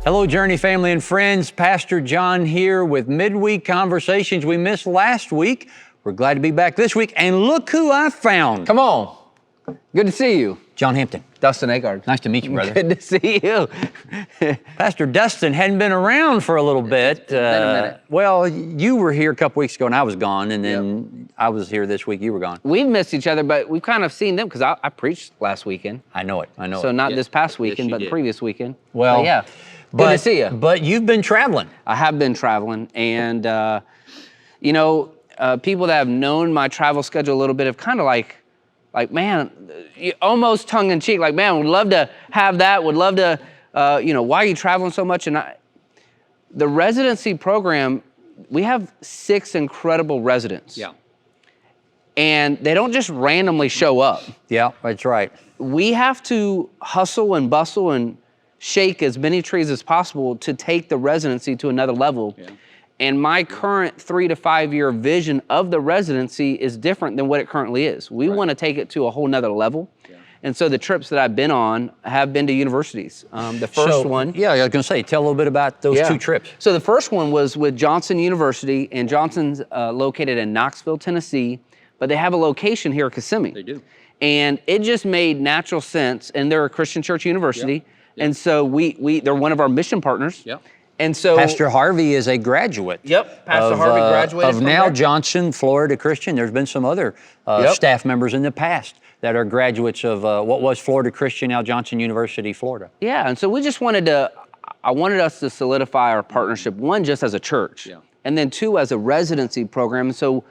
Hello, Journey family and friends. Pastor John here with Midweek Conversations. We missed last week. We're glad to be back this week. And look who I found. Come on. Good to see you. John Hampton. Dustin Agard. Nice to meet you, brother. Good to see you. Pastor Dustin hadn't been around for a little bit. It's been a minute. Well, you were here a couple weeks ago and I was gone, and then I was here this week. You were gone. We've missed each other, but we've kind of seen them because I preached last weekend. I know it. So not Yes. this past weekend, Yes, but the did. previous weekend. Well, but yeah. Good to see you. But you've been traveling. I have been traveling, and people that have known my travel schedule a little bit have kind of like, man, almost tongue in cheek, like, man, would love to have that. Would love to, why are you traveling so much? And the residency program, we have 6 incredible residents. Yeah. And they don't just randomly show up. Yeah, that's right. We have to hustle and bustle and shake as many trees as possible to take the residency to another level. Yeah. And my current 3 to 5 year vision of the residency is different than what it currently is. We want to take it to a whole nother level. Yeah. And so the trips that I've been on have been to universities. The first one. Yeah, I was going to say, tell a little bit about those 2 trips. So the first one was with Johnson University, and Johnson's located in Knoxville, Tennessee, but they have a location here at Kissimmee. They do. And it just made natural sense, and they're a Christian church university. Yep. Yep. And so they're one of our mission partners. Yep. And so Pastor Harvey is a graduate. Yep, Pastor Harvey graduated of now Johnson, Florida Christian. There's been some other staff members in the past that are graduates of what was Florida Christian, now Johnson University, Florida. Yeah, and so we just wanted us to solidify our partnership, one, just as a church, and then 2, as a residency program. And so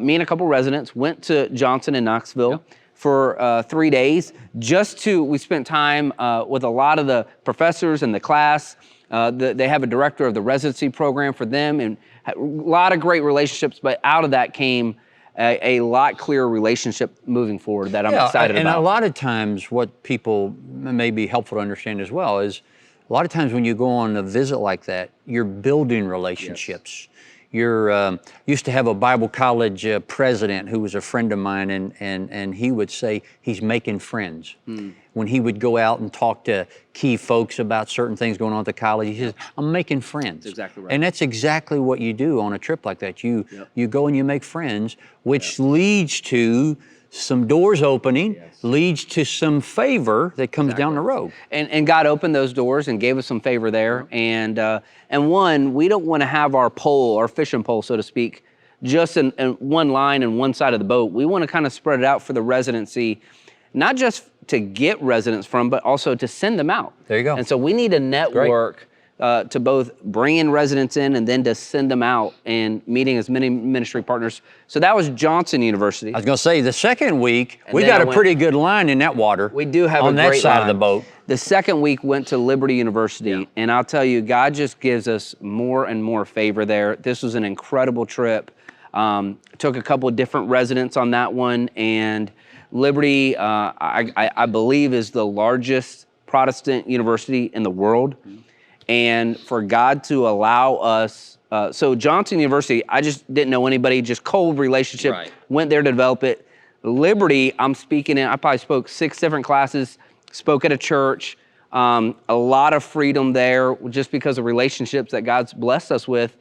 me and a couple residents went to Johnson in Knoxville for 3 days. We spent time with a lot of the professors in the class. They have a director of the residency program for them, and a lot of great relationships, but out of that came a lot clearer relationship moving forward that I'm excited about. And a lot of times what people may be helpful to understand as well is a lot of times when you go on a visit like that, you're building relationships. Yes. You're used to have a Bible college president who was a friend of mine, and he would say he's making friends. When he would go out and talk to key folks about certain things going on at the college, he says, I'm making friends. That's exactly right. And that's exactly what you do on a trip like that. You go and you make friends, which leads to some doors opening, leads to some favor that comes down the road. And God opened those doors and gave us some favor there. And one, we don't want to have our pole, our fishing pole, so to speak, just in one line and one side of the boat. We want to kind of spread it out for the residency, not just to get residents from, but also to send them out. There you go. And so we need a network to both bring in residents in and then to send them out and meeting as many ministry partners. So that was Johnson University. I was going to say, the second week, we got a pretty good line in that water. We do have on a great that side line. of the boat. The second week went to Liberty University, and I'll tell you, God just gives us more and more favor there. This was an incredible trip. Took a couple of different residents on that one, and Liberty, I believe, is the largest Protestant university in the world. And for God to allow us, so Johnson University, I just didn't know anybody, just cold relationship, went there to develop it. Liberty, I'm speaking in, I probably spoke 6 different classes, spoke at a church, a lot of freedom there just because of relationships that God's blessed us with.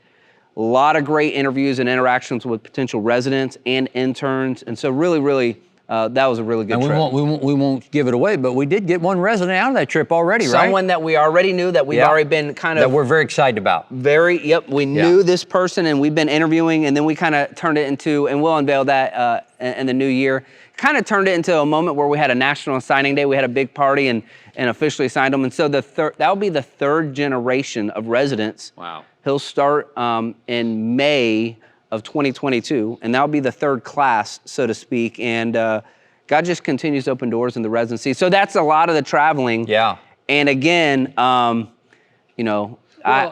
A lot of great interviews and interactions with potential residents and interns. And so really, that was a really good trip. We won't give it away, but we did get one resident out of that trip already, right? Someone that we already knew, that we've already been kind of... That we're very excited about. We knew this person, and we've been interviewing, and then we kind of turned it into, and we'll unveil that in the new year, kind of turned it into a moment where we had a national signing day. We had a big party and officially signed them. And so that'll be the 3rd generation of residents. Wow. He'll start in May of 2022, and that'll be the 3rd class, so to speak. And God just continues to open doors in the residency. So that's a lot of the traveling. Yeah. And again, I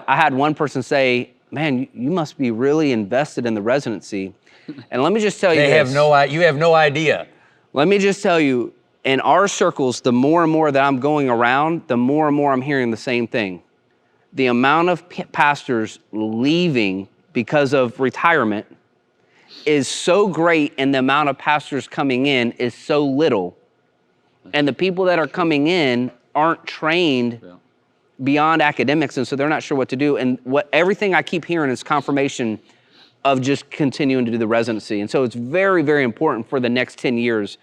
had one person say, man, you must be really invested in the residency. And let me just tell you you have no idea. Let me just tell you, in our circles, the more and more that I'm going around, the more and more I'm hearing the same thing. The amount of pastors leaving because of retirement is so great and the amount of pastors coming in is so little. And the people that are coming in aren't trained beyond academics, and so they're not sure what to do. And everything I keep hearing is confirmation of just continuing to do the residency. And so it's very, very important for the next 10 years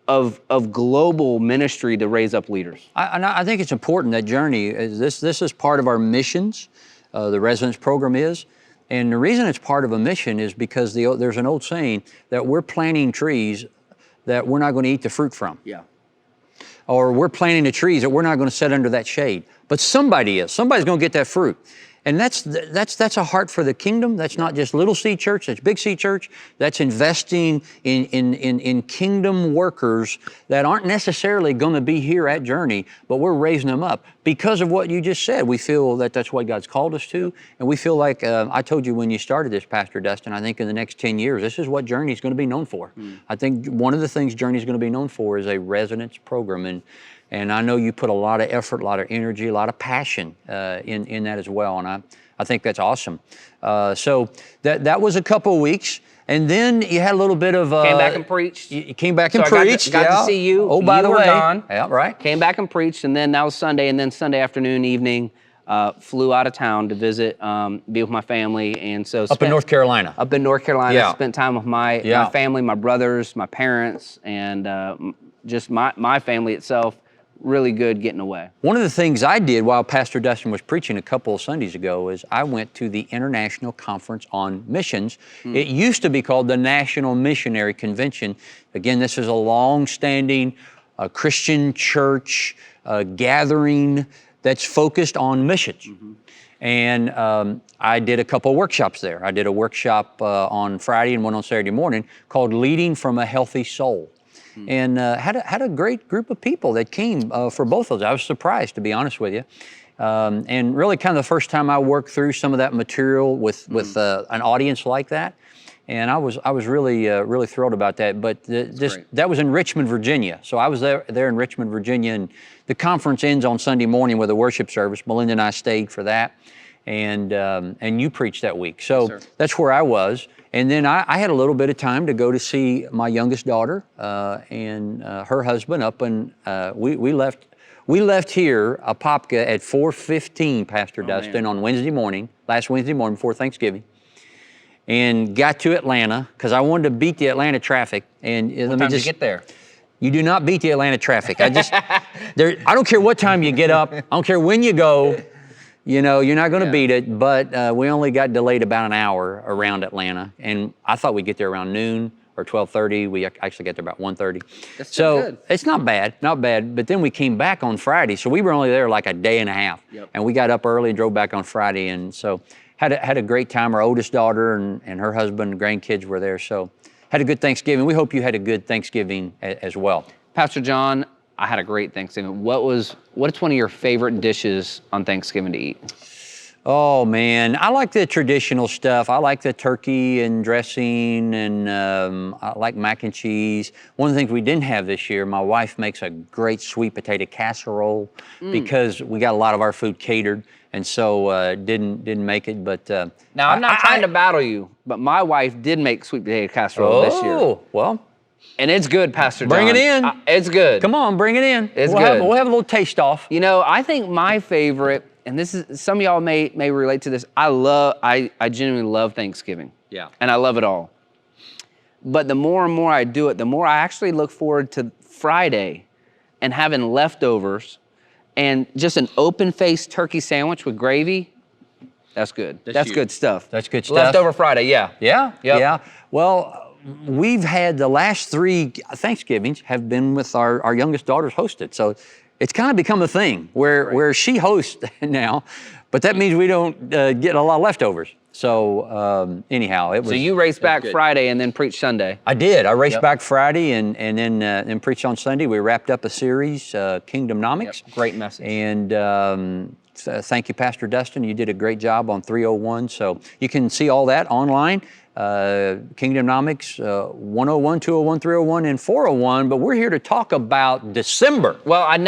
of global ministry to raise up leaders. I think it's important, that journey. This is part of our missions, the residence program is. And the reason it's part of a mission is because there's an old saying that we're planting trees that we're not going to eat the fruit from. Yeah. Or we're planting the trees that we're not going to sit under that shade. But somebody is. Somebody's going to get that fruit. And that's a heart for the kingdom. That's not just Little C Church, that's Big C Church. That's investing in kingdom workers that aren't necessarily going to be here at Journey, but we're raising them up. Because of what you just said, we feel that that's what God's called us to. And we feel like, I told you when you started this, Pastor Dustin, I think in the next 10 years, this is what Journey is going to be known for. I think one of the things Journey is going to be known for is a residence program. And I know you put a lot of effort, a lot of energy, a lot of passion in that as well. And I think that's awesome. So that was a couple of weeks. And then you had a little bit of... came back and preached. You came back and so preached. I got to see you. Oh, by the way. Gone. Yeah, right. Came back and preached, and then that was Sunday. And then Sunday afternoon, evening, flew out of town to visit, be with my family. And so up in North Carolina. Up in North Carolina. Yeah. Spent time with my family, my brothers, my parents, and just my family itself. Really good getting away. One of the things I did while Pastor Dustin was preaching a couple of Sundays ago is I went to the International Conference on Missions. It used to be called the National Missionary Convention. Again, this is a long-standing Christian church gathering that's focused on missions. And I did a couple of workshops there. I did a workshop on Friday and one on Saturday morning called Leading from a Healthy Soul. And had a great group of people that came for both of those. I was surprised, to be honest with you. And really kind of the first time I worked through some of that material with an audience like that. And I was really thrilled about that. But that was in Richmond, Virginia. So I was there in Richmond, Virginia, and the conference ends on Sunday morning with a worship service. Melinda and I stayed for that, and you preached that week. So that's where I was. And then I had a little bit of time to go to see my youngest daughter and her husband up, and we left here, Apopka, at 4:15, Pastor Dustin, on last Wednesday morning before Thanksgiving, and got to Atlanta because I wanted to beat the Atlanta traffic. And what time did you get there? You do not beat the Atlanta traffic. I don't care what time you get up. I don't care when you go. You know, you're not going to beat it, but we only got delayed about an hour around Atlanta, and I thought we'd get there around noon or 12:30. We actually got there about 1:30. That's so good. It's not bad. But then we came back on Friday, so we were only there like a day and a half, and we got up early and drove back on Friday, and so had a great time. Our oldest daughter and her husband and grandkids were there, so had a good Thanksgiving. We hope you had a good Thanksgiving as well. Pastor John, I had a great Thanksgiving. What's one of your favorite dishes on Thanksgiving to eat? Oh man, I like the traditional stuff. I like the turkey and dressing, and I like mac and cheese. One of the things we didn't have this year, my wife makes a great sweet potato casserole because we got a lot of our food catered, and so didn't make it. But now I'm not trying to battle you, but my wife did make sweet potato casserole this year. Oh well. And it's good, Pastor John. Bring it in. It's good. Come on, bring it in. It's good. We'll have a little taste off. You know, I think my favorite, and this is, some of y'all may relate to this, I genuinely love Thanksgiving. Yeah. And I love it all. But the more and more I do it, the more I actually look forward to Friday and having leftovers and just an open-faced turkey sandwich with gravy. That's good. That's good stuff. That's good stuff. Leftover Friday, yeah. Yeah? Yep. Yeah. Well, we've had the last 3 Thanksgivings have been with our youngest daughter's hosted. So it's kind of become a thing where she hosts now, but that means we don't get a lot of leftovers. So anyhow, it was. So you raced back Friday and then preached Sunday. I did. I raced back Friday and then preached on Sunday. We wrapped up a series, Kingdomnomics. Yep. Great message. And thank you, Pastor Dustin. You did a great job on 301. So you can see all that online. Kingdomnomics 101, 201, 301, and 401, but we're here to talk about December. Well, I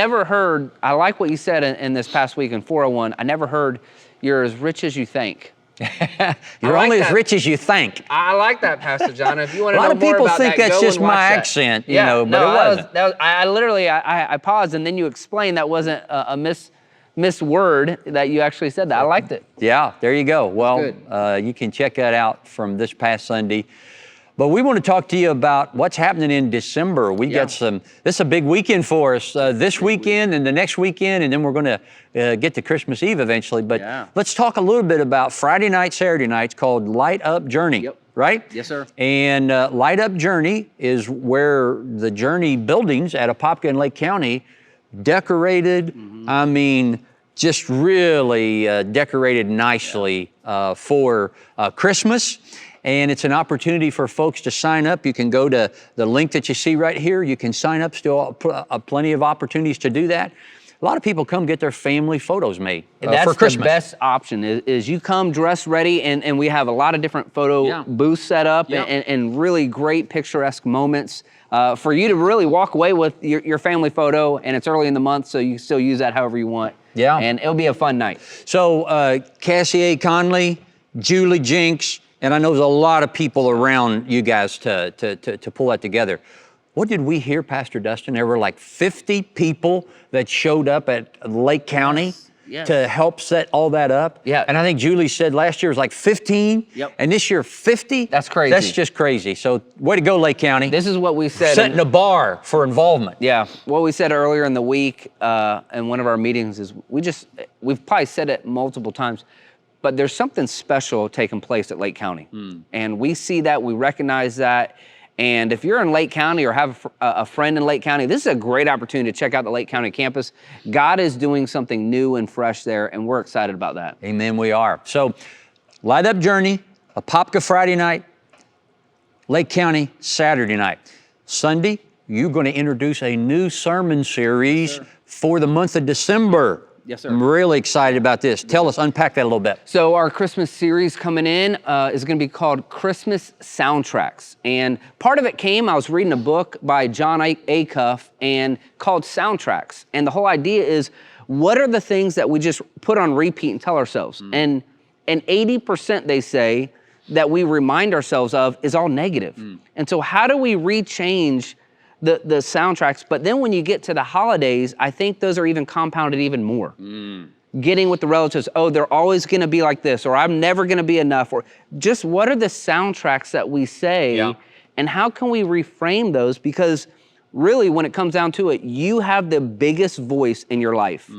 like what you said in this past week in 401. I never heard you're as rich as you think. You're like only as that. rich as you think. I like that, Pastor John. If you want to A know lot of more people about think that, that's go just and watch my that. accent, but No, it wasn't. I literally, I paused and then you explained that wasn't a miss word that you actually said that. I liked it. Yeah, there you go. Well, good. you can check that out from this past Sunday. But we want to talk to you about what's happening in December. We got this is a big weekend for us. This weekend and the next weekend, and then we're going to get to Christmas Eve eventually. But let's talk a little bit about Friday night, Saturday nights called Light Up Journey. Yep. Right? Yes, sir. And Light Up Journey is where the Journey buildings at Apopka in Lake County decorated. I mean, just really decorated nicely for Christmas. And it's an opportunity for folks to sign up. You can go to the link that you see right here. You can sign up, still plenty of opportunities to do that. A lot of people come get their family photos made for Christmas. That's the best option is you come dressed ready and we have a lot of different photo booths set up and really great picturesque moments for you to really walk away with your family photo, and it's early in the month, so you can still use that however you want. Yeah. And it'll be a fun night. So Cassie A. Conley, Julie Jinks, and I know there's a lot of people around you guys to pull that together. What did we hear, Pastor Dustin? There were like 50 people that showed up at Lake County to help set all that up. Yeah. And I think Julie said last year was like 15. Yep. And this year 50. That's crazy. That's just crazy. So way to go, Lake County. This is what we said. Setting a bar for involvement. Yeah. What we said earlier in the week in one of our meetings is we've probably said it multiple times, but there's something special taking place at Lake County. And we see that, we recognize that. And if you're in Lake County or have a friend in Lake County, this is a great opportunity to check out the Lake County campus. God is doing something new and fresh there, and we're excited about that. Amen, we are. So, Light Up Journey, Apopka Friday night, Lake County Saturday night. Sunday, you're going to introduce a new sermon series for the month of December. Yes, sir. I'm really excited about this. Tell us, unpack that a little bit. So our Christmas series coming in is going to be called Christmas Soundtracks. And part of it I was reading a book by John Acuff and called Soundtracks. And the whole idea is, what are the things that we just put on repeat and tell ourselves? And 80% they say that we remind ourselves of is all negative. And so how do we rechange the soundtracks? But then when you get to the holidays, I think those are even compounded even more. Getting with the relatives, oh, they're always gonna be like this, or I'm never gonna be enough, or just what are the soundtracks that we say, and how can we reframe those? Because really, when it comes down to it, you have the biggest voice in your life.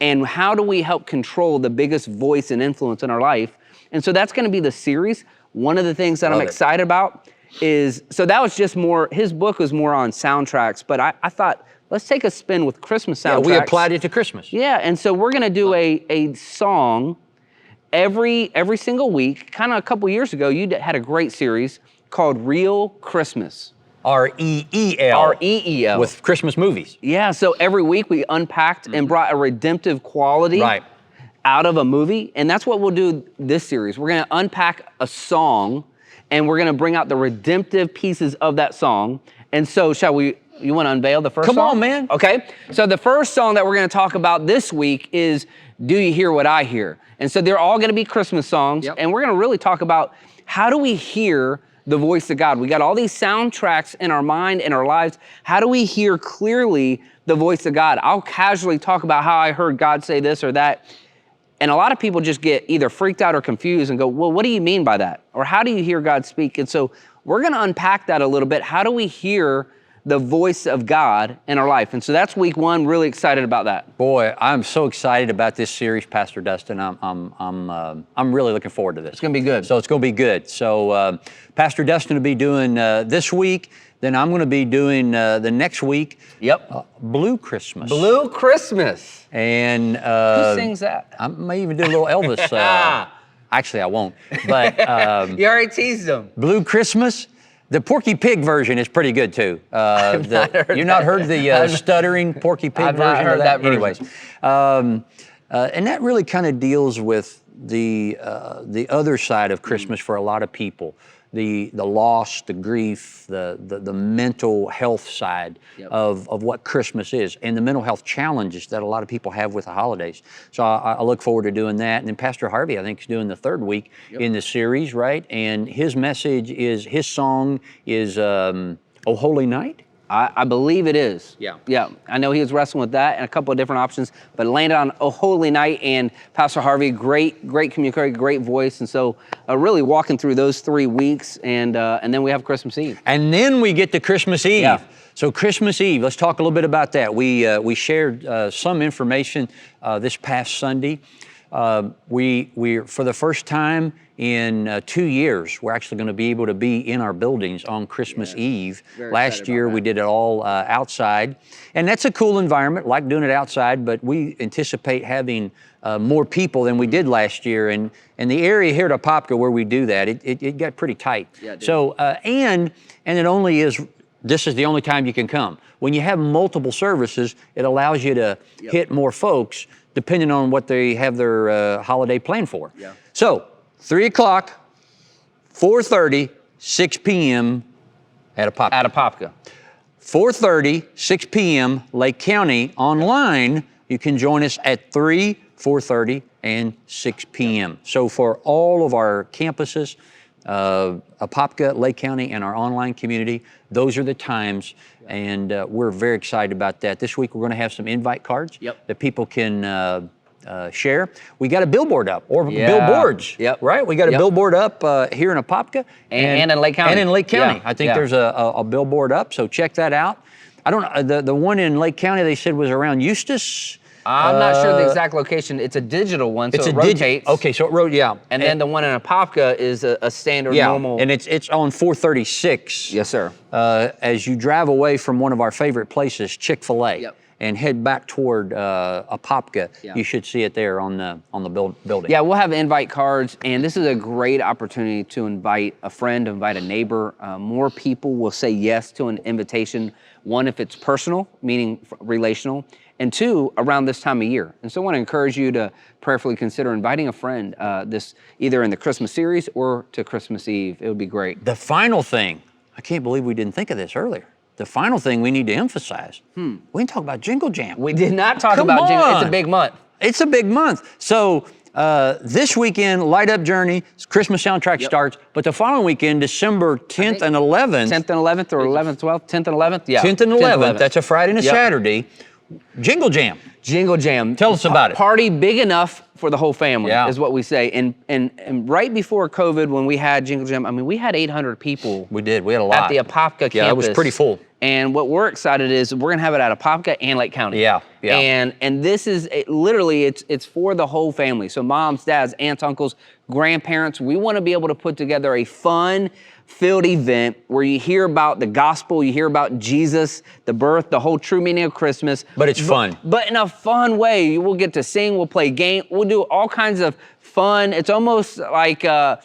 And how do we help control the biggest voice and influence in our life? And so that's gonna be the series. One of the things that I'm excited about is, so that was just more, his book was more on soundtracks, but I thought, let's take a spin with Christmas soundtracks. Yeah, we applied it to Christmas. Yeah, and so we're gonna do a song every single week. Kind of a couple years ago, you had a great series called Real Christmas. R-E-E-L. R-E-E-L. With Christmas movies. Yeah, so every week we unpacked and brought a redemptive quality out of a movie, and that's what we'll do this series. We're gonna unpack a song, and we're gonna bring out the redemptive pieces of that song. And so you wanna unveil the first song? Come on, man. Okay, so the first song that we're gonna talk about this week is Do You Hear What I Hear? And so they're all gonna be Christmas songs, and we're gonna really talk about how do we hear the voice of God? We got all these soundtracks in our mind, in our lives. How do we hear clearly the voice of God? I'll casually talk about how I heard God say this or that. And a lot of people just get either freaked out or confused and go, well, what do you mean by that? Or how do you hear God speak? And so we're gonna unpack that a little bit. How do we hear the voice of God in our life? And so that's week one, really excited about that. Boy, I'm so excited about this series, Pastor Dustin. I'm really looking forward to this. It's gonna be good. So it's gonna be good. So Pastor Dustin will be doing this week, then I'm gonna be doing the next week. Blue Christmas. Blue Christmas. And who sings that? I may even do a little Elvis. Actually, I won't. But you already teased them. Blue Christmas. The Porky Pig version is pretty good too. You've not heard the stuttering Porky Pig version? I've not heard that version. Anyways, and that really kind of deals with the other side of Christmas for a lot of people, the loss, the grief, the mental health side of what Christmas is, and the mental health challenges that a lot of people have with the holidays. So I look forward to doing that. And then Pastor Harvey, I think, is doing the third week in the series, right? And his message is, his song is "O Holy Night." I believe it is. Yeah. Yeah. I know he was wrestling with that and a couple of different options, but landed on "O Holy Night." And Pastor Harvey, great communicator, great voice. And so really walking through those 3 weeks, and then we have Christmas Eve. And then we get to Christmas Eve. Yeah. So Christmas Eve, let's talk a little bit about that. We shared some information this past Sunday. We for the first time in 2 years, we're actually going to be able to be in our buildings on Christmas Eve. Last year, we did it all outside. And that's a cool environment, like doing it outside, but we anticipate having more people than we did last year. And the area here at Apopka where we do that, it got pretty tight. Yeah, it did. So, and it only is, this is the only time you can come. When you have multiple services, it allows you to hit more folks depending on what they have their holiday planned for. Yeah. So, 3 o'clock, 4:30, 6 p.m. at Apopka. At Apopka. 4:30, 6 p.m. Lake County. Online, you can join us at 3, 4:30, and 6 p.m. So for all of our campuses, Apopka, Lake County, and our online community, those are the times, and we're very excited about that. This week, we're going to have some invite cards that people can share. We got a billboard up, or billboards, right? We got a billboard up here in Apopka. And in Lake County. And in Lake County. Yeah. I think there's a billboard up, so check that out. I don't know, the one in Lake County they said was around Eustis. I'm not sure the exact location. It's a digital one, so it rotates. Okay, so it And then the one in Apopka is a standard normal. And it's on 436. Yes, sir. As you drive away from one of our favorite places, Chick-fil-A. And head back toward Apopka, you should see it there on the building. Yeah, we'll have invite cards, and this is a great opportunity to invite a friend, invite a neighbor. More people will say yes to an invitation. One, if it's personal, meaning relational, and two, around this time of year. And so I want to encourage you to prayerfully consider inviting a friend this either in the Christmas series or to Christmas Eve. It would be great. The final thing, I can't believe we didn't think of this earlier. The final thing we need to emphasize, we didn't talk about Jingle Jam. We did not talk about Jingle. It's a big month. It's a big month. So this weekend, Light Up Journey, Christmas soundtrack starts, but the following weekend, December 10th and 11th. 10th and 11th or 11th, 12th, 10th and 11th? Yeah. 10th and 11th, that's a Friday and a Saturday. Jingle Jam. Jingle Jam. Tell us about it. Party big enough for the whole family is what we say. And right before COVID, when we had Jingle Jam, I mean, we had 800 people. We did. We had a lot. At the Apopka campus. Yeah, it was pretty full. And what we're excited is we're gonna have it at Apopka and Lake County. Yeah. And this is literally it's for the whole family. So moms, dads, aunts, uncles, grandparents. We want to be able to put together a fun-filled event where you hear about the gospel, you hear about Jesus, the birth, the whole true meaning of Christmas. But it's fun. But in a fun way. You will get to sing. We'll play games. We'll do all kinds of fun. It's almost like a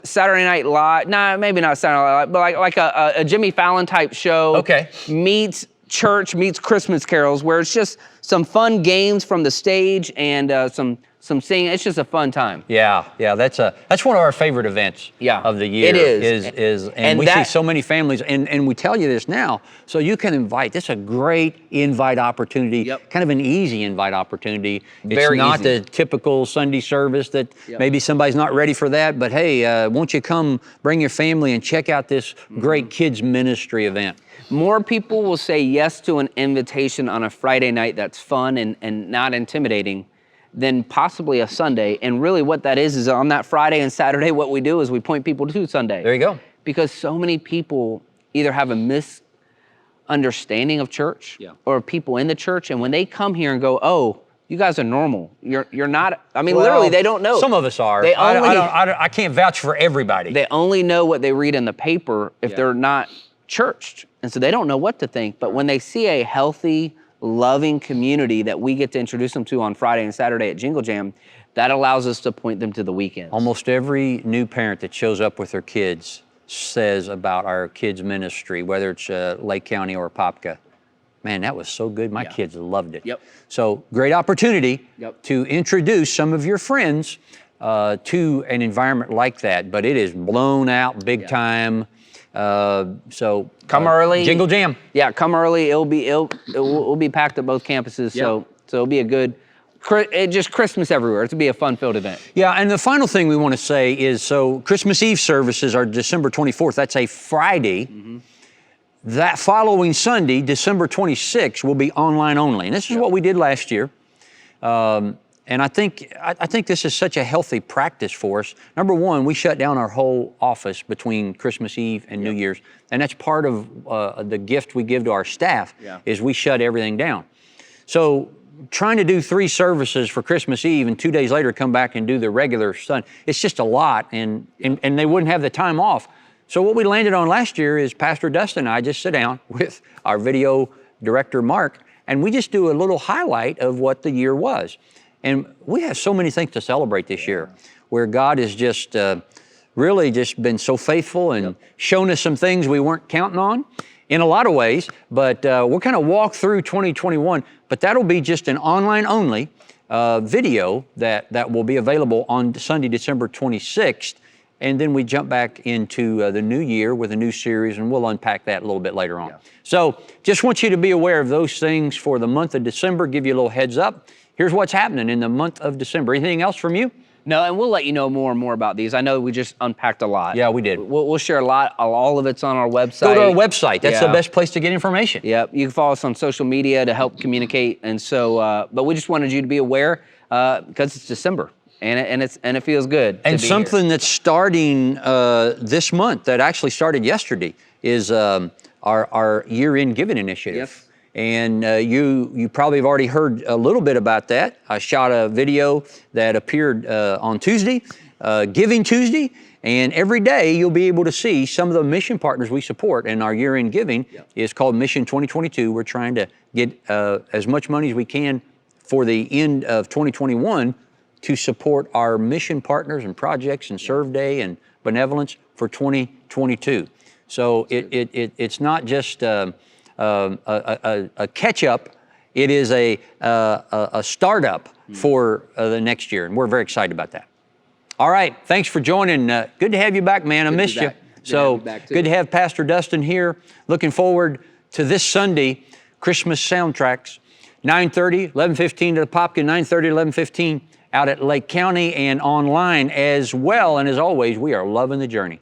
Saturday Night Live, maybe not Saturday Night Live, but like a Jimmy Fallon type show. Okay. Meets church, meets Christmas carols, where it's just some fun games from the stage and some singing. It's just a fun time. Yeah, that's one of our favorite events of the year. It is. And we see so many families, and we tell you this now, so you can invite. This is a great invite opportunity, kind of an easy invite opportunity. It's not the typical Sunday service that maybe somebody's not ready for that, but hey, won't you come bring your family and check out this great kids ministry event? More people will say yes to an invitation on a Friday night that's fun and not intimidating than possibly a Sunday. And really what that is on that Friday and Saturday, what we do is we point people to Sunday. There you go. Because so many people either have a misunderstanding of church or people in the church, and when they come here and go, oh, you guys are normal. You're not, literally they don't know. Some of us are. I can't vouch for everybody. They only know what they read in the paper if they're not churched. And so they don't know what to think. But when they see a healthy, loving community that we get to introduce them to on Friday and Saturday at Jingle Jam, that allows us to point them to the weekends. Almost every new parent that shows up with their kids says about our kids' ministry, whether it's Lake County or Apopka, Man, that was so good. My kids loved it. Yep. So great opportunity Yep. to introduce some of your friends to an environment like that. But it is blown out big time. So Come early. Jingle Jam. Yeah, come early. It'll be packed at both campuses. So it'll be a good, just Christmas everywhere. It'll be a fun-filled event. Yeah, and the final thing we want to say is, so Christmas Eve services are December 24th. That's a Friday. That following Sunday, December 26th, will be online only. And this is what we did last year. And I think this is such a healthy practice for us. Number one, we shut down our whole office between Christmas Eve and New Year's. And that's part of the gift we give to our staff, is we shut everything down. So trying to do 3 services for Christmas Eve and 2 days later come back and do the regular Sunday, it's just a lot, and they wouldn't have the time off. So what we landed on last year is Pastor Dustin and I just sit down with our video director, Mark, and we just do a little highlight of what the year was. And we have so many things to celebrate this year, where God has just really just been so faithful and shown us some things we weren't counting on in a lot of ways. But we'll kind of walk through 2021, but that'll be just an online only video that will be available on Sunday, December 26th. And then we jump back into the new year with a new series, and we'll unpack that a little bit later on. So just want you to be aware of those things for the month of December, give you a little heads up. Here's what's happening in the month of December. Anything else from you? No, and we'll let you know more and more about these. I know we just unpacked a lot. Yeah, we did. We'll share a lot. All of it's on our website. Go to our website. That's the best place to get information. Yep. You can follow us on social media to help communicate. And so, but we just wanted you to be aware because it's December. And it feels good. And something that's starting this month, that actually started yesterday, is our year-end giving initiative. Yes. And you probably have already heard a little bit about that. I shot a video that appeared on Tuesday, Giving Tuesday, and every day you'll be able to see some of the mission partners we support. And our year-end giving is called Mission 2022. We're trying to get as much money as we can for the end of 2021 to support our mission partners and projects and Serve Day and benevolence for 2022. So it's not just a catch-up, it is a startup for the next year, and we're very excited about that. All right, thanks for joining. Good to have you back, man. I missed you. So good to have Pastor Dustin here. Looking forward to this Sunday, Christmas soundtracks, 9:30, 11:15 to the Popkin, 9:30, 11:15 out at Lake County and online as well. And as always, we are loving the journey.